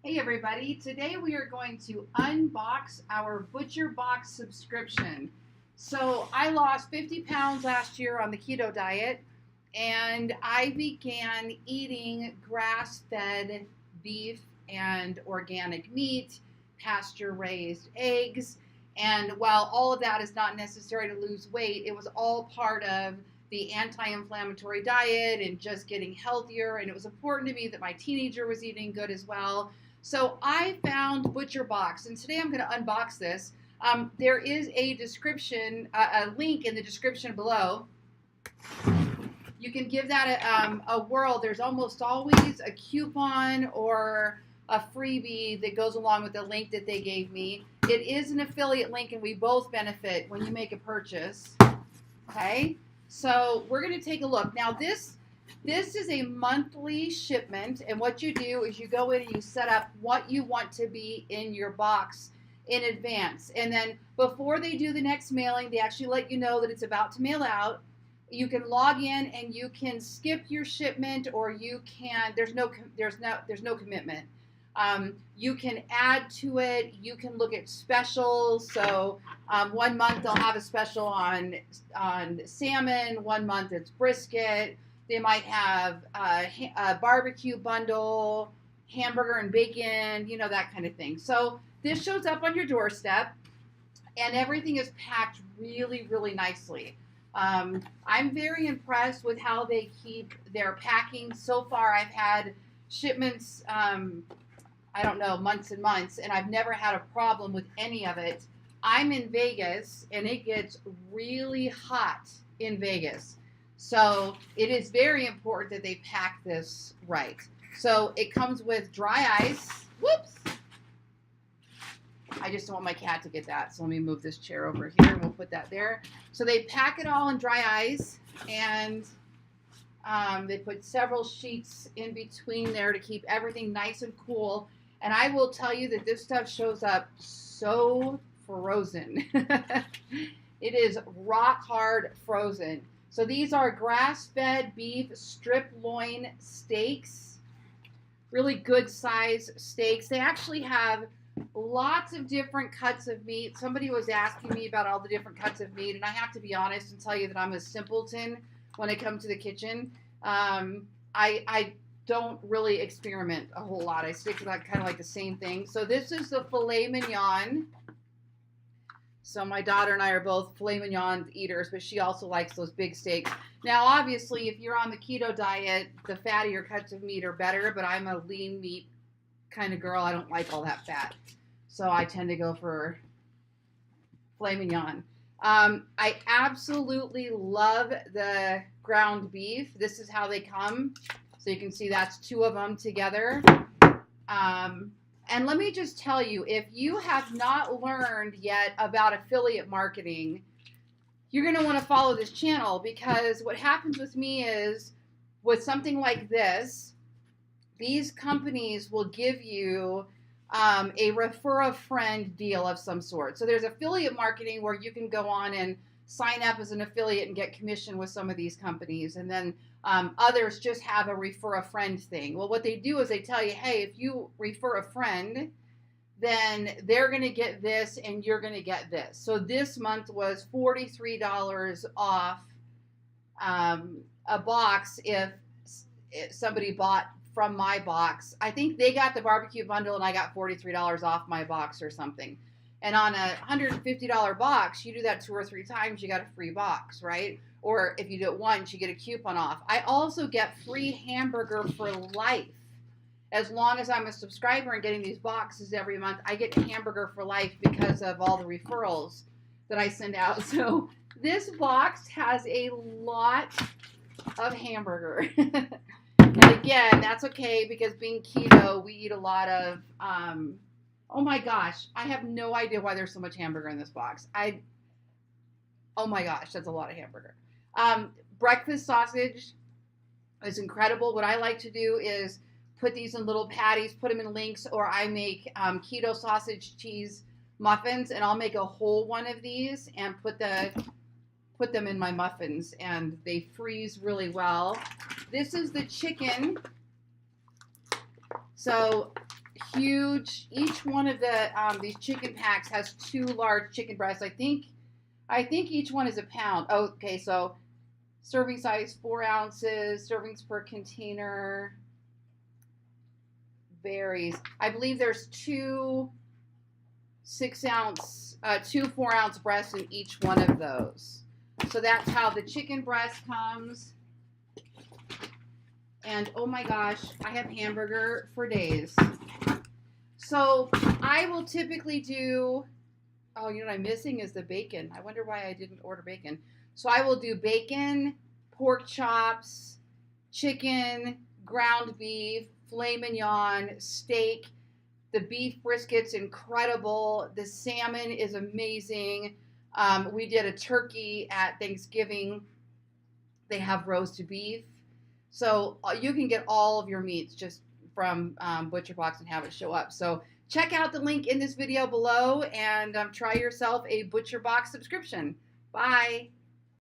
Hey everybody, today we are going to unbox our Butcher Box subscription. So I lost 50 pounds last year on the keto diet and I began eating grass-fed beef and organic meat, pasture-raised eggs, and while all of that is not necessary to lose weight, it was all part of the anti-inflammatory diet and just getting healthier, and it was important to me that my teenager was eating good as well. So I found Butcher Box, and today I'm going to unbox this. There is a description, a link in the description below. You can give that a whirl. There's almost always a coupon or a freebie that goes along with the link that they gave me. It is an affiliate link, and we both benefit when you make a purchase. Okay, so we're going to take a look. Now this is a monthly shipment, and what you do is you go in and you set up what you want to be in your box in advance. And then before they do the next mailing, they actually let you know that it's about to mail out. You can log in and you can skip your shipment, or you can, there's no commitment. You can add to it. You can look at specials. So 1 month they'll have a special on salmon. 1 month it's brisket. They might have a barbecue bundle, hamburger and bacon, you know, that kind of thing. So this shows up on your doorstep, and everything is packed really, really nicely. I'm very impressed with how they keep their packing. So far, I've had shipments, I don't know, months and months, and I've never had a problem with any of it. I'm in Vegas, and it gets really hot in Vegas. So it is very important that they pack this right. So it comes with dry ice. Whoops. I just don't want my cat to get that. So let me move this chair over here and we'll put that there. So they pack it all in dry ice, and they put several sheets in between there to keep everything nice and cool. And I will tell you that this stuff shows up so frozen. It is rock hard frozen. So these are grass-fed beef strip loin steaks, really good size steaks. They actually have lots of different cuts of meat. Somebody was asking me about all the different cuts of meat, and I have to be honest and tell you that I'm a simpleton when it comes to the kitchen. I don't really experiment a whole lot. I stick to that kind of like the same thing. So this is the Filet Mignon. So my daughter and I are both filet mignon eaters, but she also likes those big steaks. Now, obviously, if you're on the keto diet, the fattier cuts of meat are better, but I'm a lean meat kind of girl. I don't like all that fat. So I tend to go for filet mignon. I absolutely love the ground beef. This is how they come. So you can see that's 2 of them together. And let me just tell you, if you have not learned yet about affiliate marketing, you're going to want to follow this channel, because what happens with me is with something like this, these companies will give you a refer a friend deal of some sort. So there's affiliate marketing where you can go on and sign up as an affiliate and get commission with some of these companies. And then others just have a refer a friend thing. Well, what they do is they tell you, hey, if you refer a friend, then they're going to get this and you're going to get this. So this month was $43 off a box if somebody bought from my box. I think they got the barbecue bundle and I got $43 off my box or something. And on a $150 box, you do that 2 or 3 times, you got a free box, right? Or if you do it once, you get a coupon off. I also get free hamburger for life. As long as I'm a subscriber and getting these boxes every month, I get hamburger for life because of all the referrals that I send out. So this box has a lot of hamburger. And again, that's okay, because being keto, we eat a lot of, oh my gosh, I have no idea why there's so much hamburger in this box. Oh my gosh, that's a lot of hamburger. Breakfast sausage is incredible. What I like to do is put these in little patties, put them in links, or I make keto sausage cheese muffins, and I'll make a whole one of these and put them in my muffins, and they freeze really well. This is the chicken. So huge. Each one of the these chicken packs has 2 large chicken breasts. I think each one is a pound. Oh, okay, so serving size 4 ounces, servings per container varies. I believe there's 2 6-ounce, 2 4-ounce breasts in each one of those. So that's how the chicken breast comes. And oh my gosh, I have hamburger for days. So I will typically do, oh, you know what I'm missing is the bacon. I wonder why I didn't order bacon. So I will do bacon, pork chops, chicken, ground beef, filet mignon, steak. The beef brisket's incredible. The salmon is amazing. We did a turkey at Thanksgiving. They have roasted beef. So you can get all of your meats just from ButcherBox and have it show up. So check out the link in this video below and try yourself a ButcherBox subscription. Bye.